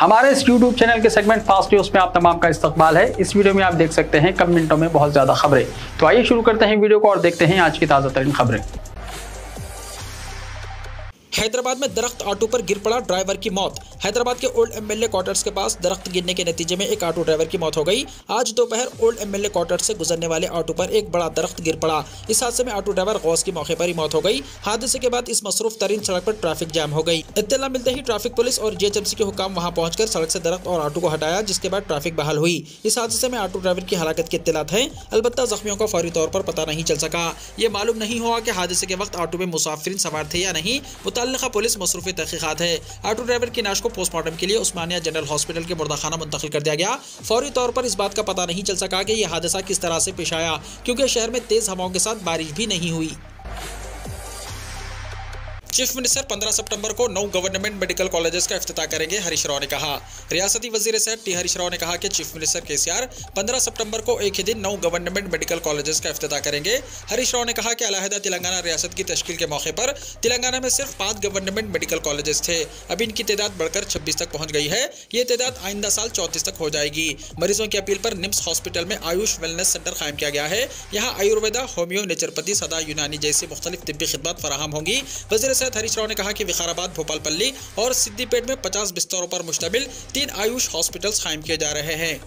हमारे इस YouTube channel के सेगमेंट फास्ट न्यूज में आप तमाम का इस्तकबाल है। इस वीडियो में आप देख सकते हैं कम मिनटों में बहुत ज्यादा खबरें। तो आइए शुरू करते हैं वीडियो को और देखते हैं आज की ताजा तरीन खबरें। हैदराबाद में दरख्त ऑटो पर गिर पड़ा, ड्राइवर की मौत। हैदराबाद के ओल्ड एमएलए क्वार्टर्स के पास दरख्त गिरने के नतीजे में एक ऑटो ड्राइवर की मौत हो गई। आज दोपहर ओल्ड एमएलए क्वार्टर्स से गुजरने वाले ऑटो पर एक बड़ा दरख्त गिर पड़ा। इस हादसे में ऑटो ड्राइवर गौस की मौके पर ही मौत हो गई। हादसे के बाद इस मसरूफ तरीन सड़क पर ट्रैफिक जाम हो गई। इत्तला मिलते ही ट्रैफिक पुलिस और जीएचएमसी के हुकाम वहां पहुंचकर सड़क से दरख्त और ऑटो को हटाया, जिसके बाद ट्रैफिक बहाल हुई। इस हादसे में ऑटो ड्राइवर की हलाकत की इत्तलात है, अलबत्ता जख्मियों का फौरी तौर पर पता नहीं चल सका। ये मालूम नहीं हुआ कि हादसे के वक्त ऑटो में मुसाफिरीन सवार थे या नहीं। मुतल्लिका पुलिस मसरूफ तहकीकात है। ऑटो ड्राइवर की लाश को पोस्टमार्टम के लिए उस्मानिया जनरल हॉस्पिटल के मुर्दाखाना मुंतकिल कर दिया गया। फौरी तौर पर इस बात का पता नहीं चल सका कि यह हादसा किस तरह से पेश आया, क्योंकि शहर में तेज हवाओं के साथ बारिश भी नहीं हुई। चीफ मिनिस्टर 15 सितंबर को 9 गवर्नमेंट मेडिकल कॉलेजेस का इफ्तिताह करेंगे, हरीश राव ने कहा। रियासती वजीर सेहत टी हरीश राव ने कहा कि चीफ मिनिस्टर केसीआर 15 सितंबर को एक ही दिन 9 गवर्नमेंट मेडिकल कॉलेजेस का इफ्तिताह करेंगे। हरीश राव ने कहा कि अलहदा तेलंगाना रियासत की तश्कील के मौके पर तेलंगाना में सिर्फ 5 गवर्नमेंट मेडिकल कॉलेजेस थे। अब इनकी तादाद बढ़कर 26 तक पहुंच गई है। ये तादाद आइंदा साल 34 तक हो जाएगी। मरीजों की अपील पर निम्स हॉस्पिटल में आयुष वेलनेस सेंटर कायम किया गया है। यहाँ आयुर्वेदा, होम्यो, नेचुरोपैथी, सदा यूनानी जैसी मुख्तलिफ तिब्बी खिदमत फराहम होंगी। वजीर सेहत हरीश राव ने कहा कि विकाराबाद, भोपालपल्ली और सिद्दीपेट में 50 बिस्तरों पर मुश्तमिल 3 आयुष हॉस्पिटल्स कायम किए जा रहे हैं।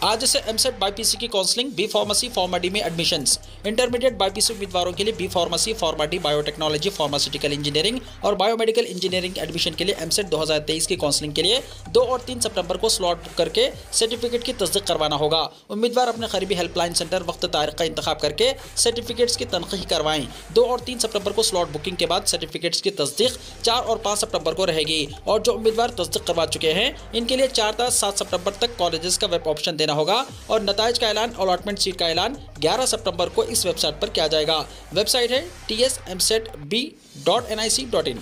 आज से एमसेट बाईपीसी की काउंसलिंग, बी फार्मेसी फॉर्मा डी में एडमिशंस। इंटरमीडिएट बाईपीसी उम्मीदवारों के लिए बी फार्मेसी, फॉर्मा डी, बायोटेक्नोलॉजी, फार्मास्यूटिकल इंजीनियरिंग और बायोमेडिकल इंजीनियरिंग एडमिशन के लिए एमसेट 2023 की काउंसलिंग के लिए 2 और 3 सितंबर को स्लॉट बुक करके सर्टिफिकेट की तस्दीक करवाना होगा। उम्मीदवार अपने करीबी हेल्पलाइन सेंटर वक्त तारीख का इंतखाब करके सर्टिफिकेट्स की तनखीह करवाएं। 2 और 3 सितंबर को स्लॉट बुकिंग के बाद सर्टिफिकेट्स की तस्दीक 4 और 5 सितंबर को रहेगी। और जो उम्मीदवार तस्दीक करवा चुके हैं इनके लिए 4 से 7 सितंबर तक कॉलेजेस का वेब ऑप्शन देना होगा और नताइज का ऐलान, अलॉटमेंट सीट का ऐलान 11 सितंबर को इस वेबसाइट पर किया जाएगा। वेबसाइट है tsmsetb.nic.in।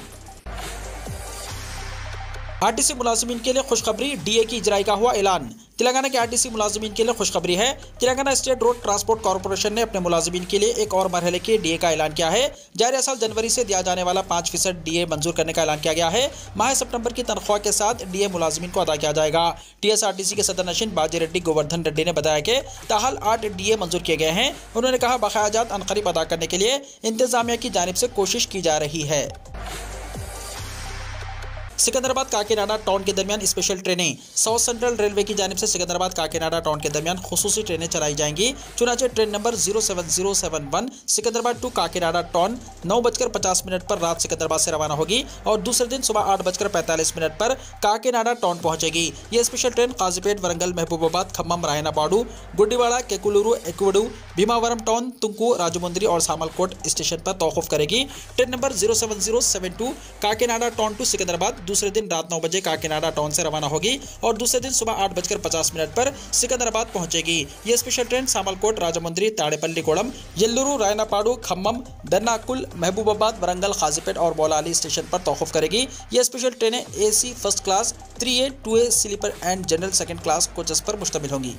आरटीसी मुलाजिमीन के लिए खुशखबरी, डीए की इजराई का हुआ ऐलान। तेलंगाना के आरटीसी मुलाजिमीन के लिए खुशखबरी है। Telangana state road transport corporation ने अपने मुलाजिमीन के लिए एक और मरहले के डीए का ऐलान किया है। जारी साल जनवरी से दिया जाने वाला 5% डीए मंजूर करने का ऐलान किया गया है। माह सितंबर की तनख्वाह के साथ डीए मुलाजिमीन को अदा किया जाएगा। टीएसआरटीसी के सदर नशीन बाजी रेड्डी गोवर्धन रेड्डी ने बताया कि ताहाल 8 डीए मंजूर किए गए हैं। उन्होंने कहा बकायाजात अनकरीब अदा करने के लिए इंतजामिया की जानिब से कोशिश की जा रही है। सिकंदराबाद काकीनाडा टाउन के दरमियान स्पेशल ट्रेनें। साउथ सेंट्रल रेलवे की जानिब से सिकंदराबाद काकीनाडा टाउन के दरमियान खुसूसी ट्रेनें चलाई जाएंगी। चुनाचे train number 07071 Secunderabad to Kakinada town 9:50 पर रात सिकंदराबाद से रवाना होगी और दूसरे दिन सुबह 8:45 पर काकीनाडा टाउन पहुंचेगी। ये special train Kazipet, Warangal, Mahabubabad, Khammam, Rayanapadu, Gudivada, Kaikaluru, Akividu, Bhimavaram town, Tanuku, Rajahmundry और सामलकोट स्टेशन पर तौक़ुफ़ करेगी। Train number 07072 Kakinada town to Secunderabad दूसरे दिन रात 9 बजे काकीनाडा टाउन से रवाना होगी और दूसरे दिन सुबह 8:50 पर सिकंदराबाद पहुंचेगी। ये special train Samalkot, Rajahmundry, Tadepalligudem, Eluru, Rayanapadu, Khammam, Dornakal, Mahabubabad, Warangal, Kazipet और बोलाली स्टेशन पर तौक़ुफ़ करेगी। ये स्पेशल ट्रेनें AC first class, 3A, 2A sleeper and general second class coaches पर मुश्तमिल होंगी।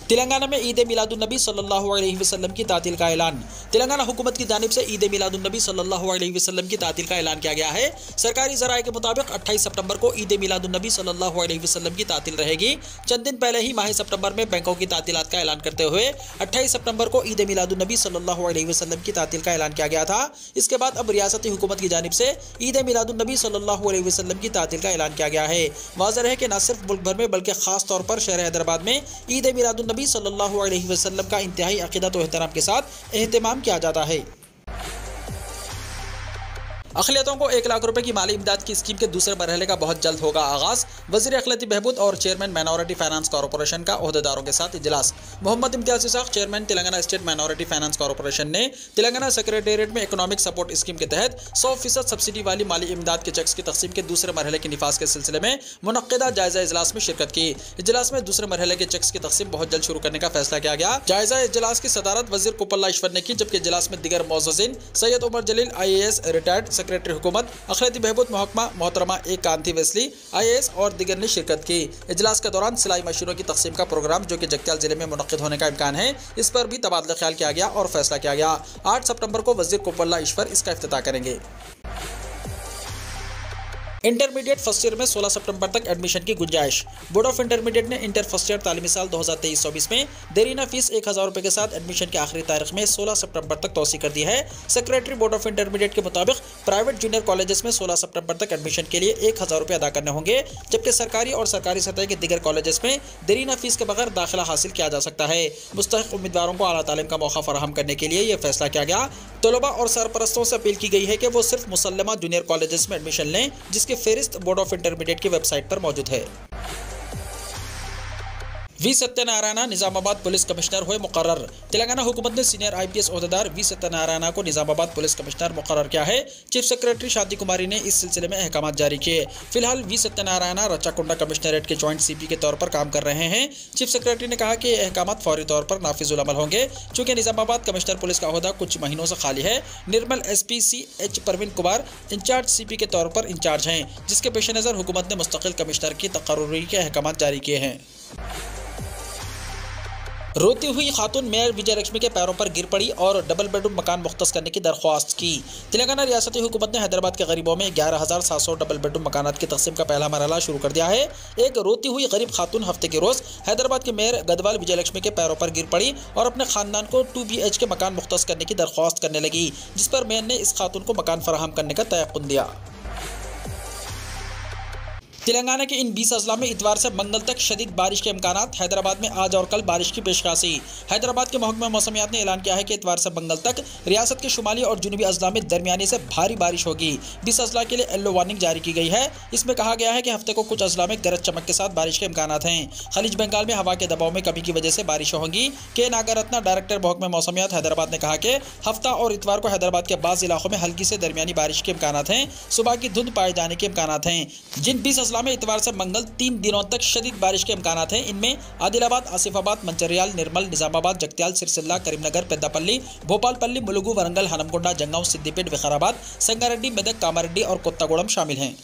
तेलंगाना में ईद मिलादुन्नबी सल्लल्लाहु अलैहि वसल्लम की तातील का ऐलान। तेलंगाना हुकूमत की जानिब से ईद मिलादुन्नबी सल्लल्लाहु अलैहि वसल्लम की तातील का ऐलान किया गया है। सरकारी ज़राए के मुताबिक 28 सितंबर को ईद मिलादुन्नबी सल्लल्लाहु अलैहि वसल्लम की तातील रहेगी। चंद दिन पहले ही माह सितंबर में बैंकों की तातीलात का ऐलान करते हुए 28 सितंबर को ईद मिलादुन्नबी सल्लल्लाहु अलैहि वसल्लम की तातील का ऐलान किया गया था। इसके बाद अब रियासती हुकूमत की जानिब से ईद मिलादुन्नबी सल्लल्लाहु अलैहि वसल्लम की तातील का ऐलान किया गया है। वाज़ेह है कि न सिर्फ मुल्क भर में बल्कि खास तौर पर शहर हैदराबाद में ईद मिलादुन्नबी सल्लल्लाहु अलैहि वसल्लम का इंतहाई अक़ीदत व एहतराम के साथ एहतमाम किया जाता है। अक़लियतों को 1 लाख रुपए की माली इमदाद की स्कीम के दूसरे मरहले का बहुत जल्द होगा आगाज़। वज़ीर अक़लियती बहबूद और चेयरमैन माइनॉरिटी फाइनेंस कॉर्पोरेशन का ओहदेदारों के साथ इजलास। Mohammed Imtiaz Ishaq, chairman Telangana state minority finance corporation ने तेलंगाना सेक्रेटेरिएट में इकोनॉमिक सपोर्ट स्कीम के तहत 100% सब्सिडी वाली माली इमदाद के चेक्स की तकसीम के दूसरे मरहले के निफाज के सिलसिले में मुनक्किदा जायज़ा इजलास में शिरकत की। इजलास में दूसरे मरहले के चेक्स की तकसीम बहुत जल्द शुरू करने का फैसला किया गया। जायज़ा इजलास की सदारत वज़ीर कुपल्ला ईश्वर ने की, जबकि इजलास में दीगर मौज़ूज़ीन सैयद उमर जलील IAS रिटायर्ड सेक्रेटरी हुकूमत, अक़लियती बहबूद महकमा मोहतरमा ए कांति वेस्ली IAS और दीगर ने शिरकत की। इजलास के दौरान सिलाई मशीनों की तकसीम का प्रोग्राम जो कि जगत्याल जिले में मुनक्किद होने का इम्कान है, इस पर भी तबादला ख्याल किया गया और फैसला किया गया। 8 सितंबर को वज़ीर कुपल्ला ईश्वर इसका इफ्तिताह करेंगे। इंटरमीडिएट फर्स्ट ईयर में 16 सितंबर तक एडमिशन की गुंजाइश। बोर्ड ऑफ इंटरमीडिएट ने इंटर फर्स्ट ईयर तालीमी साल 2023-24 में देरीना फीस 1000 रुपये के साथ एडमिशन की आखिरी तारीख में 16 सितंबर तक तौसी कर दी है। सेक्रेटरी बोर्ड ऑफ इंटरमीडिएट के मुताबिक प्राइवेट जूनियर कॉलेजेस में 16 सितंबर तक एडमिशन के लिए 1000 रुपये अदा करने होंगे, जबकि सरकारी और सरकारी सतह के दीगर कॉलेजेस में देरीना फीस के बगैर दाखिला हासिल किया जा सकता है। मुस्तहिक उम्मीदवारों को आला तालीम का मौका फराहम करने के लिए यह फैसला किया गया। तलबा और सरपरस्तों से अपील की गई है कि वो सिर्फ मुसल्लमा जूनियर कॉलेजेस में एडमिशन लें, जिसकी फहरिस्त बोर्ड ऑफ इंटरमीडिएट की वेबसाइट पर मौजूद है। V Satyanarayana Nizamabad police commissioner हुए मुकर्रर। तेलंगाना हुकूमत ने सीनियर IPS ओहदेदार वी सत्यनारायण को निजामाबाद पुलिस कमिश्नर मुकर्रर किया है। चीफ सेक्रेटरी शांति कुमारी ने इस सिलसिले में अहकाम जारी किए। फिलहाल वी सत्यनारायण रच्चाकुंडा कमिश्नरेट के जॉइंट CP के तौर पर काम कर रहे हैं। चीफ सेक्रेटरी ने कहा कि ये अहकाम फौरी तौर पर नाफिजुल अमल होंगे, चूँकि निजामाबाद कमिश्नर पुलिस का ओहदा कुछ महीनों से खाली है। Nirmal SP CH Praveen Kumar in charge CP के तौर पर इंचार्ज हैं, जिसके पेश नज़र हुकूमत ने मुस्तकिल कमिश्नर की तकर्रुरी के अहकाम जारी किए हैं। रोती हुई खातून मेयर विजय लक्ष्मी के पैरों पर गिर पड़ी और डबल बेडरूम मकान मुख्तस करने की दरख्वास्त की। तेलंगाना रियासती हुकूमत ने हैदराबाद के गरीबों में 11,700 डबल बेडरूम मकानात की तकसीम का पहला मरहला शुरू कर दिया है। एक रोती हुई गरीब खातून हफ्ते के रोज़ हैदराबाद के मेयर गदवाल विजय लक्ष्मी के पैरों पर गिर पड़ी और अपने खानदान को 2 BH के मकान मुख्तस करने की दरख्वास्त करने लगी, जिस पर मेयर ने इस खातून को मकान फराहम करने का तयक़ुन दिया। तेलंगाना के इन 20 अजला में इतवार से मंगल तक शदीद बारिश के इम्कानात। हैदराबाद में आज और कल बारिश की पेशगासी। हैदराबाद के महकमा मौसमियात ने ऐलान किया है कि इतवार से मंगल तक रियासत के शुमाली और जुनूबी अजला में दरमियानी से भारी बारिश होगी। 20 अजला के लिए येलो वार्निंग जारी की गई है। इसमें कहा गया है कि हफ्ते को कुछ अजला में गरज चमक के साथ बारिश के इम्कानात हैं। खलीज बंगाल में हवा के दबाव में कमी की वजह से बारिश होंगी। के नागरत्ना डायरेक्टर महकमा मौसमियात हैदराबाद ने कहा कि हफ्ता और इतवार को हैदराबाद के बाज़ इलाकों में हल्की से दरमियानी बारिश के इम्कानात हैं। सुबह की धुंध पाए जाने के इम्कानात हैं। जिन 20 अजला में इतवार से 3 दिनों तक शदीद बारिश के इम्कानात हैं, इनमें आदिलाबाद, आसिफाबाद, मंचिर्याल, निर्मल, निजामाबाद, जगत्याल, सिरसिल्ला, करीमनगर, पेद्दापल्ली, भोपालपल्ली, मुलुगु, वरंगल, हनमकोंडा, जंगांव, सिद्दीपेट, विकाराबाद, संगारेड्डी, मेदक, कामारेड्डी और कोत्तागूडम शामिल हैं।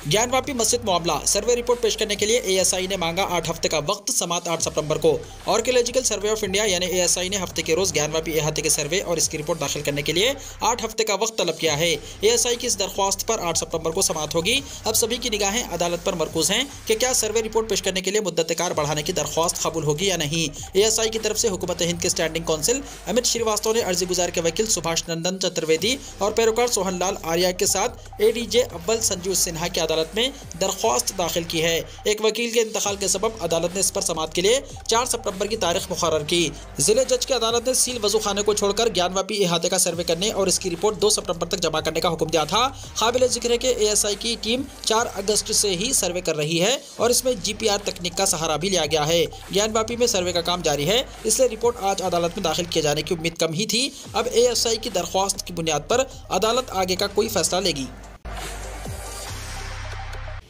ज्ञानवापी मस्जिद मामला। सर्वे रिपोर्ट पेश करने के लिए ASI ने मांगा 8 हफ्ते का वक्त, समात 8 सितंबर को। आर्कियोलॉजिकल सर्वे ऑफ इंडिया यानी ASI ने हफ्ते के रोज ज्ञानवापी इहाते के सर्वे और इसकी रिपोर्ट दाखिल करने के लिए 8 हफ्ते का वक्त तलब किया है। ASI की इस दरख्वास्त पर 8 सितंबर को समात होगी। अब सभी की निगाहें अदालत पर मरकूज हैं कि क्या सर्वे रिपोर्ट पेश करने के लिए मुद्दत-ए-कार बढ़ाने की दरख्वास्त कबूल होगी या नहीं। ASI की तरफ से हुकूमत हिंद के स्टैंडिंग काउंसिल अमित श्रीवास्तव ने अर्जी गुजार के वकील सुभाष नंदन चतुर्वेदी और पैरोकार सोहन लाल आर्या के साथ ADJ अव्वल संजीव सिन्हा की अदालत में दरख्वास्त दाखिल की है। एक वकील के इंतकाल के सबब अदालत ने इस पर समात के लिए 4 सितंबर की तारीख मुकर्रर की। जिले जज की अदालत ने सील वजू खाने को छोड़कर ज्ञानवापी इहाते का सर्वे करने और इसकी रिपोर्ट 2 सितंबर तक जमा करने का हुक्म दिया था। काबिल जिक्र है कि ASI की टीम 4 अगस्त से ही सर्वे कर रही है और इसमें GPR तकनीक का सहारा भी लिया गया है। ज्ञानवापी में सर्वे का काम जारी है, इसलिए रिपोर्ट आज अदालत में दाखिल किए जाने की उम्मीद कम ही थी। अब ASI की दरख्वास्त की बुनियाद पर अदालत आगे का कोई फैसला लेगी।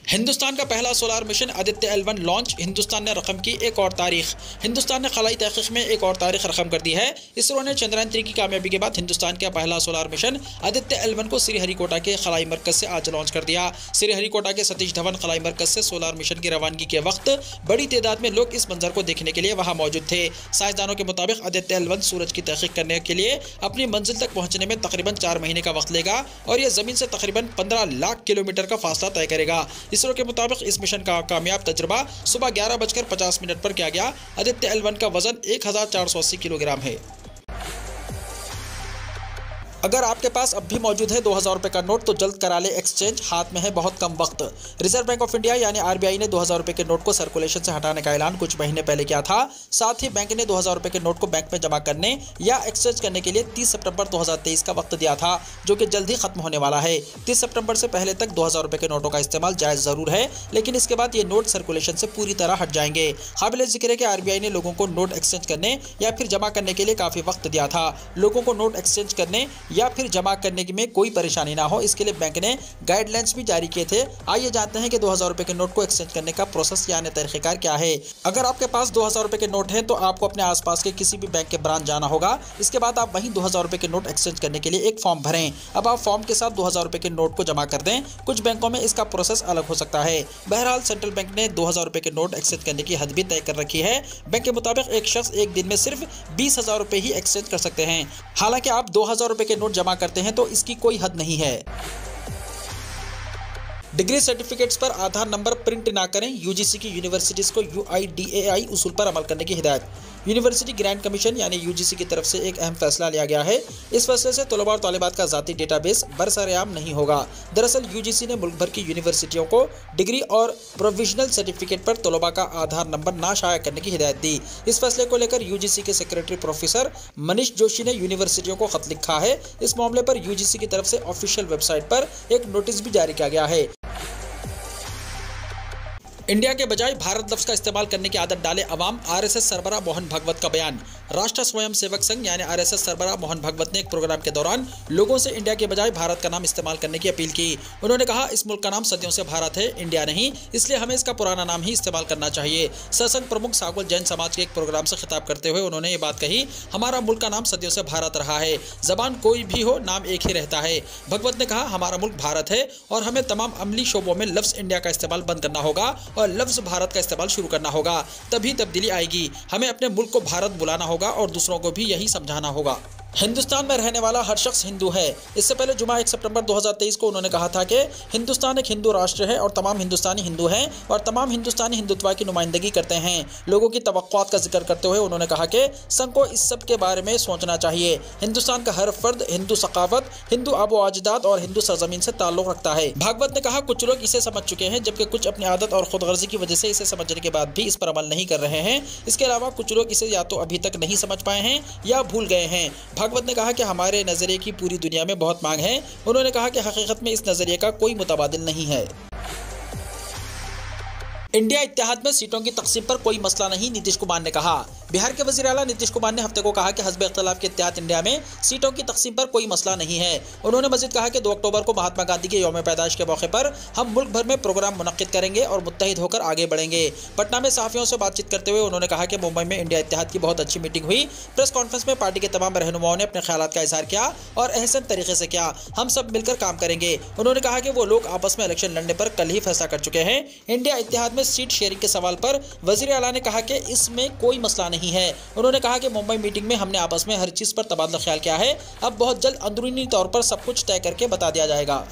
हिंदुस्तान का पहला solar mission Aditya L1 launch. Hindustan ने रकम की एक और तारीख। हिंदुस्तान ने खलाई तहकीक में एक और तारीख रकम कर दी है। इसरो ने चंद्रयान 3 की कामयाबी के बाद हिंदुस्तान का पहला सोलार मिशन आदित्य L1 को श्रीहरिकोटा के खलाई मरकज से आज लॉन्च कर दिया। श्रीहरिकोटा के सतीश धवन खलाई मरकज से सोलार मिशन की रवानगी के वक्त बड़ी तादाद में लोग इस मंजर को देखने के लिए वहाँ मौजूद थे। साइंसदानों के मुताबिक आदित्य L1 सूरज की तहकीक करने के लिए अपनी मंजिल तक पहुँचने में तकरीबन 4 महीने का वक्त लेगा और यह जमीन से तकरीबन 15 लाख किलोमीटर का फासला तय करेगा। इसरो के मुताबिक इस मिशन का कामयाब तजुर्बा सुबह 11:50 पर किया गया। आदित्य L1 का वजन 1480 किलोग्राम है। अगर आपके पास अब भी मौजूद है 2000 रुपये का नोट तो जल्द करा ले एक्सचेंज, हाथ में है बहुत कम वक्त। रिजर्व बैंक ऑफ इंडिया यानी RBI ने 2000 रुपये के नोट को सर्कुलेशन से हटाने का ऐलान कुछ महीने पहले किया था। साथ ही बैंक ने 2000 रुपये के नोट को बैंक में जमा करने या एक्सचेंज करने के लिए 30 सितंबर 2023 का वक्त दिया था, जो कि जल्द ही खत्म होने वाला है। 30 सितंबर से पहले तक 2000 रुपये के नोटों का इस्तेमाल जायज़ ज़रूर है, लेकिन इसके बाद ये नोट सर्कुलेशन से पूरी तरह हट जाएंगे। काबिल जिक्र है कि RBI ने लोगों को नोट एक्सचेंज करने या फिर जमा करने के लिए काफ़ी वक्त दिया था। लोगों को नोट एक्सचेंज करने या फिर जमा करने में कोई परेशानी ना हो, इसके लिए बैंक ने गाइडलाइंस भी जारी किए थे। आइए जानते हैं कि 2000 रुपए के नोट को एक्सचेंज करने का प्रोसेस यानी तरीक़ेकार क्या है। अगर आपके पास 2000 रुपए के नोट हैं तो आपको अपने आसपास के किसी भी बैंक के ब्रांच जाना होगा। इसके बाद आप वहीं 2000 रुपए के नोट एक्सचेंज करने के लिए एक फॉर्म भरें। अब आप फॉर्म के साथ 2000 रुपए के नोट को जमा कर दें। कुछ बैंकों में इसका प्रोसेस अलग हो सकता है। बहरहाल सेंट्रल बैंक ने 2000 रुपए के नोट एक्सचेंज करने की हद भी तय कर रखी है। बैंक के मुताबिक एक शख्स एक दिन में सिर्फ 20,000 रुपए ही एक्सचेंज कर सकते हैं। हालांकि आप 2000 रुपए के नोट जमा करते हैं तो इसकी कोई हद नहीं है। डिग्री सर्टिफिकेट्स पर आधार नंबर प्रिंट ना करें, यूजीसी की यूनिवर्सिटीज़ को UIDAI उसूल पर अमल करने की हिदायत। यूनिवर्सिटी ग्रांट कमीशन यानी यूजीसी की तरफ से एक अहम फैसला लिया गया है। इस फैसले से तलबा और तालिबात का ज़ाती डेटाबेस बरसरेआम नहीं होगा। दरअसल यूजीसी ने मुल्क भर की यूनिवर्सिटियों को डिग्री और प्रोविजनल सर्टिफिकेट पर तलबा का आधार नंबर ना शाया करने की हिदायत दी। इस फैसले को लेकर यूजीसी के सेक्रेटरी प्रोफेसर मनीष जोशी ने यूनिवर्सिटियों को खत लिखा है। इस मामले पर यूजीसी की तरफ से ऑफिशियल वेबसाइट पर एक नोटिस भी जारी किया गया है। इंडिया के बजाय भारत लफ्ज़ का इस्तेमाल करने की आदत डाले अवाम, आरएसएस सरबराह मोहन भागवत का बयान। राष्ट्र स्वयं सेवक संघ यानी आरएसएस सरबराह मोहन भागवत ने एक प्रोग्राम के दौरान लोगों से इंडिया के बजाय भारत का नाम इस्तेमाल करने की अपील की। उन्होंने कहा, इस मुल्क का नाम सदियों से भारत है, इंडिया नहीं, इसलिए हमें इसका पुराना नाम ही इस्तेमाल करना चाहिए। सरसंघ प्रमुख सागुल जैन समाज के एक प्रोग्राम से खिताब करते हुए उन्होंने ये बात कही, हमारा मुल्क का नाम सदियों से भारत रहा है, जबान कोई भी हो, नाम एक ही रहता है। भागवत ने कहा, हमारा मुल्क भारत है और हमें तमाम अमली शोबों में लफ्ज़ इंडिया का इस्तेमाल बंद करना होगा और लफ्ज़ भारत का इस्तेमाल शुरू करना होगा, तभी तब्दीली आएगी। हमें अपने मुल्क को भारत बुलाना होगा और दूसरों को भी यही समझाना होगा। हिंदुस्तान में रहने वाला हर शख्स हिंदू है। इससे पहले जुमा 1 सितंबर 2023 को उन्होंने कहा था कि हिंदुस्तान एक हिंदू राष्ट्र है और तमाम हिंदुस्तानी हिंदू हैं और तमाम हिंदुस्तानी हिंदुत्व की नुमाइंदगी करते हैं। लोगों की तवक्कुआत का जिक्र करते हुए उन्होंने कहा कि संघ को इस सब के बारे में सोचना चाहिए। हिंदुस्तान का हर फर्द हिंदू सकाफत, हिंदू आबो अजदाद और हिंदू सरजमीन से ताल्लुक रखता है। भागवत ने कहा, कुछ लोग इसे समझ चुके हैं जबकि कुछ अपनी आदत और खुदगर्जी की वजह से इसे समझने के बाद भी इस पर अमल नहीं कर रहे हैं। इसके अलावा कुछ लोग इसे या तो अभी तक नहीं समझ पाए हैं या भूल गए हैं। भागवत ने कहा कि हमारे नजरिए की पूरी दुनिया में बहुत मांग है। उन्होंने कहा कि हकीकत में इस नजरिए का कोई मुतबादिल नहीं है। इंडिया इत्तेहाद में सीटों की तकसीम पर कोई मसला नहीं, नीतीश कुमार ने कहा। बिहार के वज़ीर आला नीतीश कुमार ने हफ्ते को कहा कि हस्ब इख्तिलाफ के इत्तेहाद इंडिया में सीटों की तकसीम पर कोई मसला नहीं है। उन्होंने मज़ीद कहा कि 2 अक्टूबर को महात्मा गांधी के यौम पैदाइश के मौके पर हम मुल्क भर में प्रोग्राम मुनक्किद करेंगे और मुत्तहिद होकर आगे बढ़ेंगे। पटना में सहाफ़ियों से बातचीत करते हुए उन्होंने कहा कि मुंबई में इंडिया इत्तेहाद की बहुत अच्छी मीटिंग हुई। प्रेस कॉन्फ्रेंस में पार्टी के तमाम रहनुमाओं ने अपने ख्यालात का इजहार किया और अहसन तरीके से किया। हम सब मिलकर काम करेंगे। उन्होंने कहा कि वो लोग आपस में इलेक्शन लड़ने पर कल ही फैसला कर चुके हैं। इंडिया इत्तेहाद में सीट शेयरिंग के सवाल पर वज़ीर आला ने कहा कि इसमें कोई मसला नहीं है। उन्होंने कहा कि मुंबई मीटिंग में हमने आपस में हर चीज पर तबादला ख्याल किया है। अब बहुत जल्द अंदरूनी तौर पर सब कुछ तय करके बता दिया जाएगा।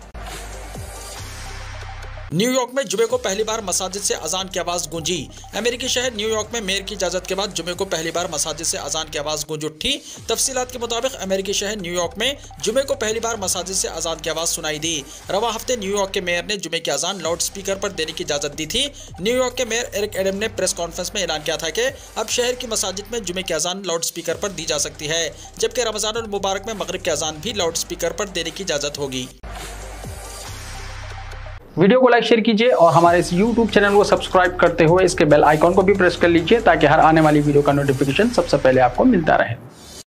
न्यूयॉर्क में जुमे को पहली बार मसाजिद से अजान की आवाज़ गूंजी। अमेरिकी शहर न्यूयॉर्क में मेयर की इजाज़त के बाद जुमे को पहली बार मसाजिद से अजान की आवाज़ गूंज उठी। तफसीलात के मुताबिक अमेरिकी शहर न्यूयॉर्क में जुमे को पहली बार मसाजिद से अजान की आवाज़ सुनाई दी। रवा हफ्ते न्यूयॉर्क के मेयर ने जुमे की अजान लाउड स्पीकर पर देने की इजाज़त दी थी। न्यूयॉर्क के मेयर एरिक एडम ने प्रेस कॉन्फ्रेंस में ऐलान किया था कि अब शहर की मसाजिद में जुमे की अजान लाउड स्पीकर पर दी जा सकती है, जबकि रमज़ानुल मुबारक में मगरिब की अजान भी लाउड स्पीकर पर देने की इजाज़त होगी। वीडियो को लाइक शेयर कीजिए और हमारे इस YouTube चैनल को सब्सक्राइब करते हुए इसके बेल आइकॉन को भी प्रेस कर लीजिए ताकि हर आने वाली वीडियो का नोटिफिकेशन सबसे पहले आपको मिलता रहे।